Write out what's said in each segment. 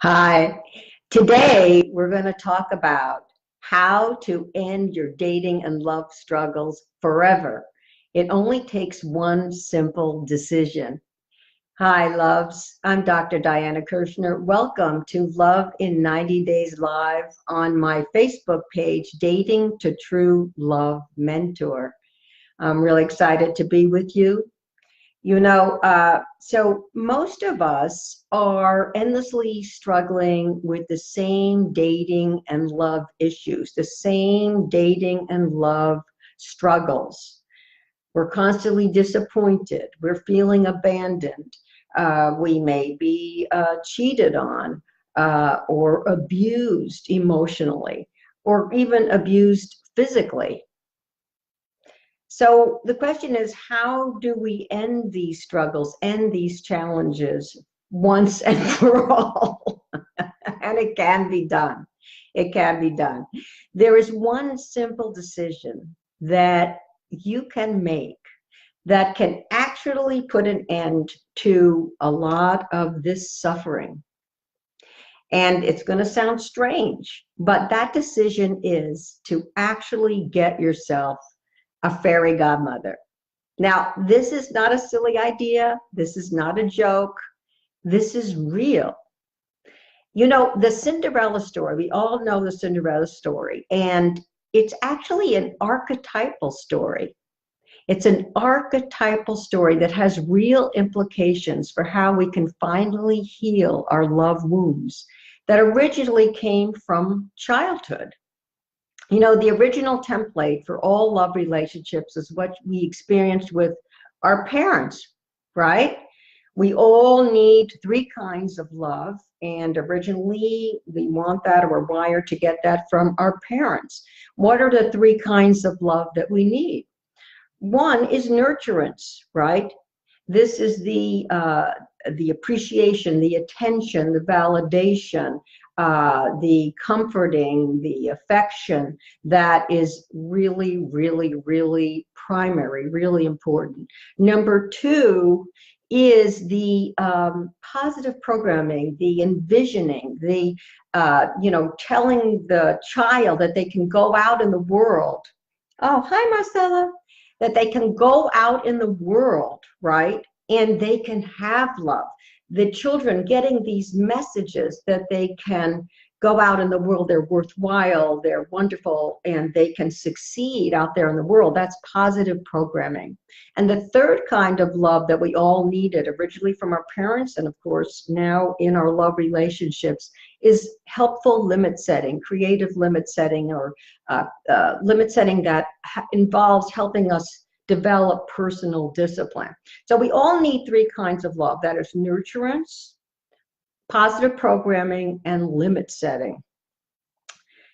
Hi. Today, we're going to talk about how to end your dating and love struggles forever. It only takes one simple decision. Hi, loves. I'm Dr. Diana Kirshner. Welcome to Love in 90 Days Live on my Facebook page, Dating to True Love Mentor. I'm really excited to be with you. So most of us are endlessly struggling with the same dating and love issues, the same dating and love struggles. We're constantly disappointed. We're feeling abandoned. We may be cheated on or abused emotionally or even abused physically. So the question is, how do we end these struggles, end these challenges once and for all? And it can be done. It can be done. There is one simple decision that you can make that can actually put an end to a lot of this suffering. And it's going to sound strange, but that decision is to actually get yourself a fairy godmother. Now, this is not a silly idea. This is not a joke. This is real. You know, the Cinderella story, we all know the Cinderella story, and it's actually an archetypal story. It's an archetypal story that has real implications for how we can finally heal our love wounds that originally came from childhood. You know, the original template for all love relationships is what we experienced with our parents, right? We all need three kinds of love, and originally we want that, or we're wired to get that from our parents. What are the three kinds of love that we need? One is nurturance, right? This is the appreciation, the attention, the validation, the comforting, the affection that is really, really, really primary, really important. Number two is the positive programming, the envisioning, the telling the child that they can go out in the world. Oh, hi, Marcella. That they can go out in the world, right? And they can have love. The children getting these messages that they can go out in the world, they're worthwhile, they're wonderful, and they can succeed out there in the world. That's positive programming. And the third kind of love that we all needed originally from our parents, and of course now in our love relationships, is helpful limit setting, creative limit setting, or limit setting that involves helping us develop personal discipline. So we all need three kinds of love. That is nurturance, positive programming, and limit setting.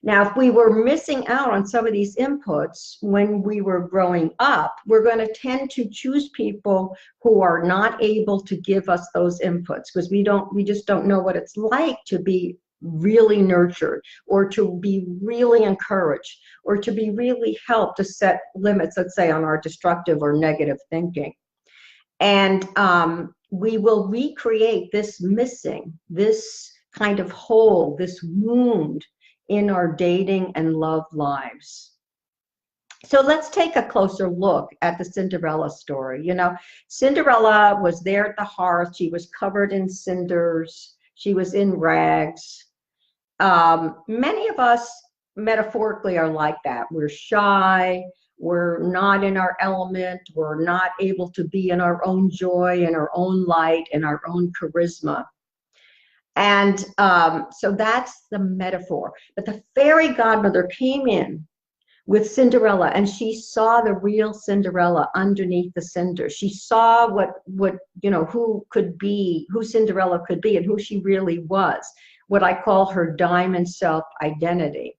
Now, if we were missing out on some of these inputs when we were growing up, we're going to tend to choose people who are not able to give us those inputs because we just don't know what it's like to be really nurtured or to be really encouraged or to be really helped to set limits, let's say, on our destructive or negative thinking. And we will recreate this missing, this kind of hole, this wound in our dating and love lives. So let's take a closer look at the Cinderella story. You know, Cinderella was there at the hearth. She was covered in cinders. She was in rags. Many of us metaphorically are like that. We're shy. We're not in our element. We're not able to be in our own joy, in our own light, in our own charisma. And so that's the metaphor. But the fairy godmother came in with Cinderella, and she saw the real Cinderella underneath the cinder. She saw who Cinderella could be and who she really was, what I call her diamond self identity.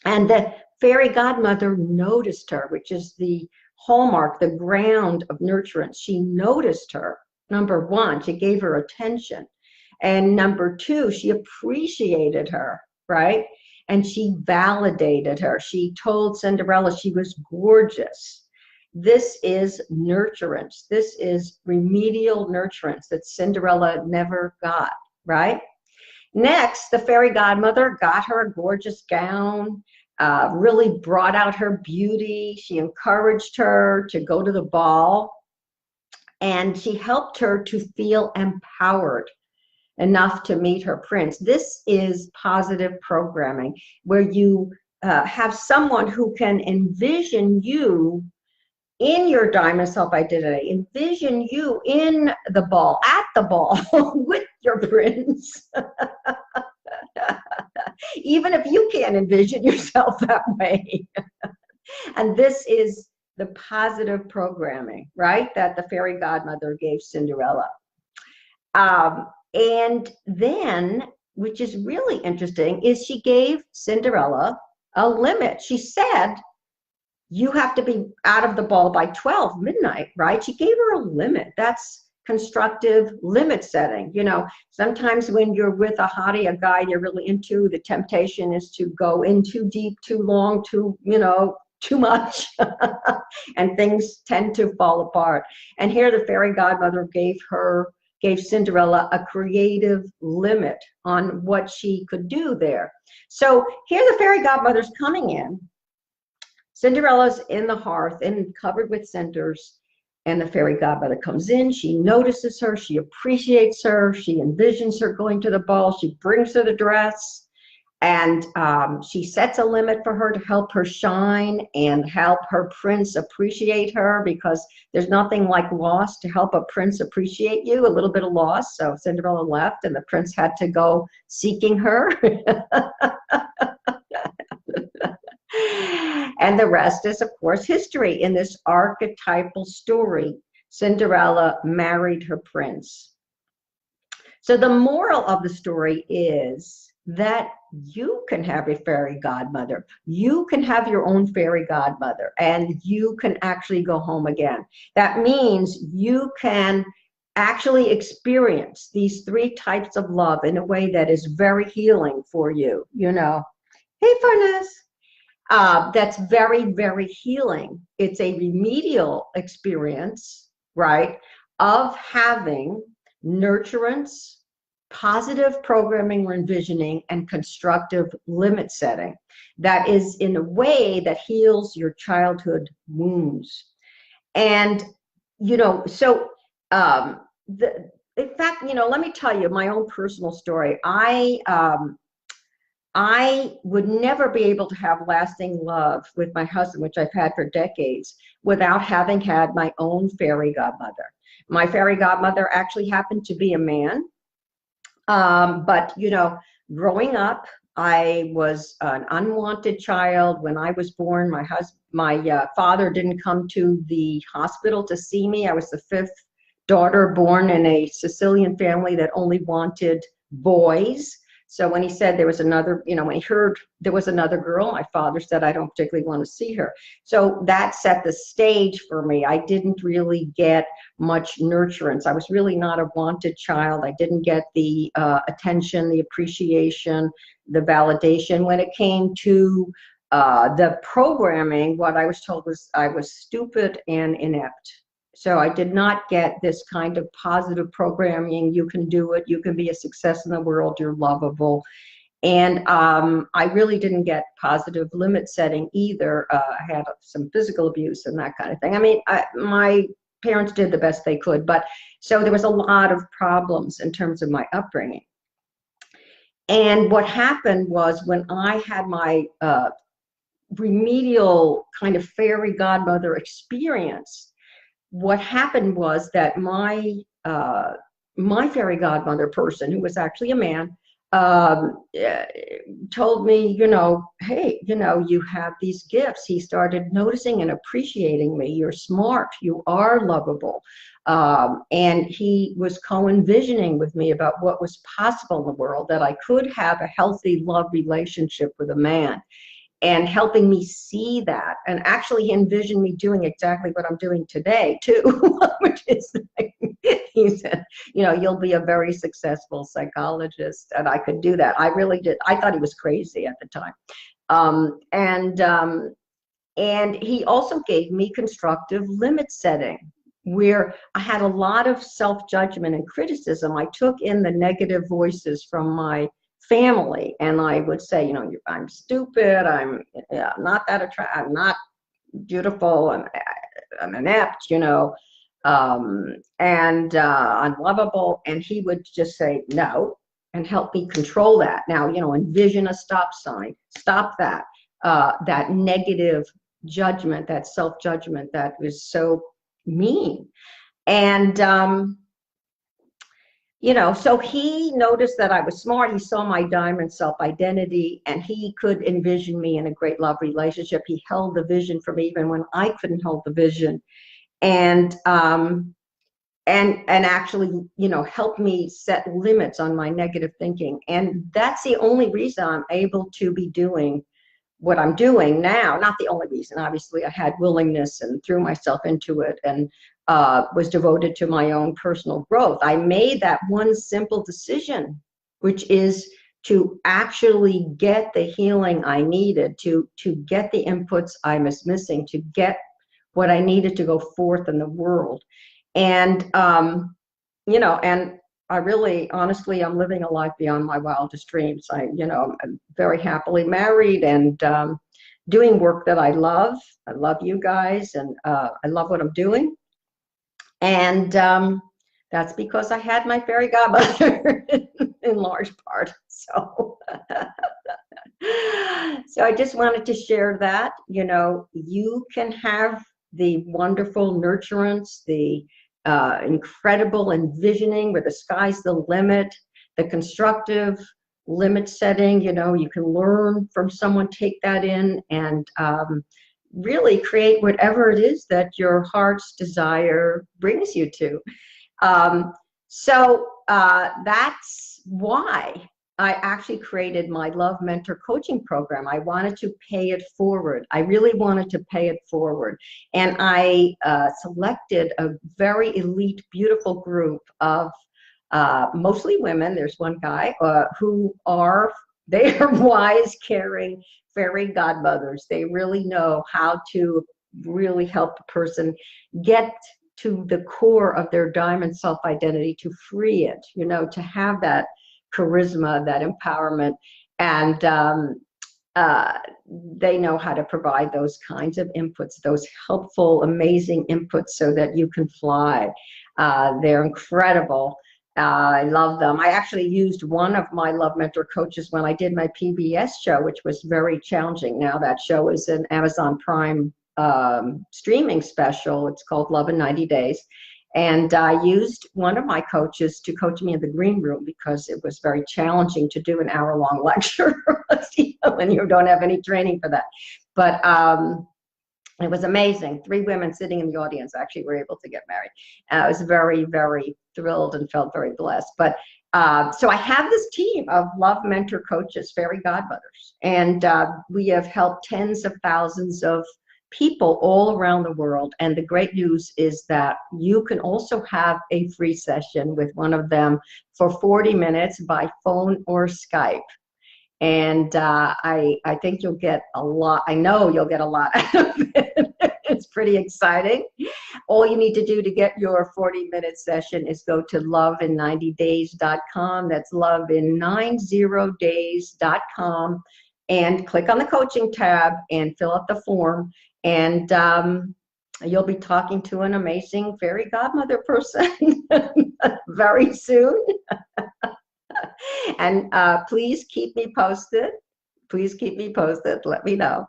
And the fairy godmother noticed her, which is the hallmark, the ground of nurturance. She noticed her. Number one, she gave her attention. And number two, she appreciated her, right? And she validated her. She told Cinderella she was gorgeous. This is nurturance. This is remedial nurturance that Cinderella never got, right? Next, the fairy godmother got her a gorgeous gown, really brought out her beauty. She encouraged her to go to the ball, and she helped her to feel empowered enough to meet her prince. This is positive programming, where you have someone who can envision you in your diamond self-identity, envision you in the ball, at the ball with your prince. Even if you can't envision yourself that way. And this is the positive programming, right, that the fairy godmother gave Cinderella. And then, which is really interesting, is she gave Cinderella a limit. She said, you have to be out of the ball by 12 midnight, right? She gave her a limit. That's constructive limit setting. You know, sometimes when you're with a hottie, a guy you're really into, the temptation is to go in too deep, too long, too, you know, too much, and things tend to fall apart. And here the fairy godmother gave Cinderella a creative limit on what she could do there. So here the fairy godmother's coming in. Cinderella's in the hearth and covered with cinders, and the fairy godmother comes in. She notices her, she appreciates her, she envisions her going to the ball, she brings her the dress, and she sets a limit for her to help her shine and help her prince appreciate her, because there's nothing like loss to help a prince appreciate you, a little bit of loss. So Cinderella left and the prince had to go seeking her. And the rest is, of course, history. In this archetypal story, Cinderella married her prince. So the moral of the story is that you can have a fairy godmother. You can have your own fairy godmother, and you can actually go home again. That means you can actually experience these three types of love in a way that is very healing for you, you know. Hey, Furnace. That's very, very healing. It's a remedial experience, right, of having nurturance, positive programming or envisioning, and constructive limit setting. That is in a way that heals your childhood wounds. And, you know, so in fact, you know, let me tell you my own personal story. I would never be able to have lasting love with my husband, which I've had for decades, without having had my own fairy godmother. My fairy godmother actually happened to be a man. But, you know, growing up, I was an unwanted child. When I was born, my father didn't come to the hospital to see me. I was the fifth daughter born in a Sicilian family that only wanted boys. So when he said there was another, you know, when he heard there was another girl, my father said, I don't particularly want to see her. So that set the stage for me. I didn't really get much nurturance. I was really not a wanted child. I didn't get the attention, the appreciation, the validation. When it came to the programming, what I was told was I was stupid and inept. So I did not get this kind of positive programming. You can do it. You can be a success in the world. You're lovable. And I really didn't get positive limit setting either. I had some physical abuse and that kind of thing. I mean, my parents did the best they could, but so there was a lot of problems in terms of my upbringing. And what happened was when I had my remedial kind of fairy godmother experience, what happened was that my fairy godmother person, who was actually a man, told me, you know, hey, you know, you have these gifts. He started noticing and appreciating me. You're smart. You are lovable. And he was co-envisioning with me about what was possible in the world, that I could have a healthy love relationship with a man, and helping me see that. And actually he envisioned me doing exactly what I'm doing today too, which is, he said, you know, you'll be a very successful psychologist. And I could do that. I really did. I thought he was crazy at the time. And he also gave me constructive limit setting, where I had a lot of self-judgment and criticism. I took in the negative voices from my family, and I would say, you know, I'm stupid, I'm not that attractive, I'm not beautiful, I'm inept, you know, and unlovable. And he would just say no and help me control that. Now, you know, envision a stop sign, stop that, that negative judgment, that self-judgment that was so mean. And you know, so he noticed that I was smart. He saw my diamond self-identity, and he could envision me in a great love relationship. He held the vision for me even when I couldn't hold the vision, and actually, you know, helped me set limits on my negative thinking. And that's the only reason I'm able to be doing what I'm doing now. Not the only reason, obviously. I had willingness and threw myself into it, and was devoted to my own personal growth. I made that one simple decision, which is to actually get the healing I needed, to get the inputs I was missing, to get what I needed to go forth in the world. And you know, and I really, honestly, I'm living a life beyond my wildest dreams. You know, I'm very happily married, and doing work that I love. I love you guys, and I love what I'm doing. And that's because I had my fairy godmother in large part. So, so I just wanted to share that. You know, you can have the wonderful nurturance, the incredible envisioning where the sky's the limit, the constructive limit setting. You know, you can learn from someone, take that in, and really create whatever it is that your heart's desire brings you to. So that's why I actually created my Love Mentor coaching program. I wanted to pay it forward. I really wanted to pay it forward. And I selected a very elite, beautiful group of mostly women. There's one guy who are, they are wise, caring fairy godmothers. They really know how to really help a person get to the core of their diamond self-identity, to free it, you know, to have that charisma, that empowerment. And they know how to provide those kinds of inputs, those helpful, amazing inputs, so that you can fly. They're incredible. I love them. I actually used one of my Love Mentor coaches when I did my PBS show, which was very challenging. Now that show is an Amazon Prime streaming special. It's called Love in 90 Days. And I used one of my coaches to coach me in the green room, because it was very challenging to do an hour-long lecture when you don't have any training for that. But it was amazing. 3 women sitting in the audience actually were able to get married. I was very, very thrilled and felt very blessed. But so I have this team of Love Mentor coaches, fairy godmothers, and we have helped tens of thousands of people all around the world. And the great news is that you can also have a free session with one of them for 40 minutes by phone or Skype. And I think you'll get a lot. I know you'll get a lot out of it. It's pretty exciting. All you need to do to get your 40-minute session is go to lovein90days.com. That's lovein90days.com, and click on the coaching tab and fill out the form. And you'll be talking to an amazing fairy godmother person very soon. And please keep me posted. Please keep me posted. Let me know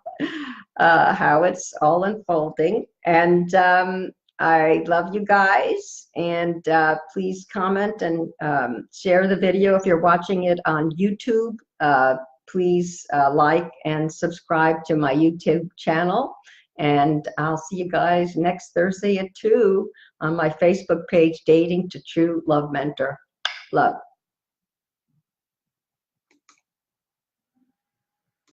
how it's all unfolding. And I love you guys. And please comment and share the video if you're watching it on YouTube. Please like and subscribe to my YouTube channel. And I'll see you guys next Thursday at 2 on my Facebook page, Dating to True Love Mentor. Love.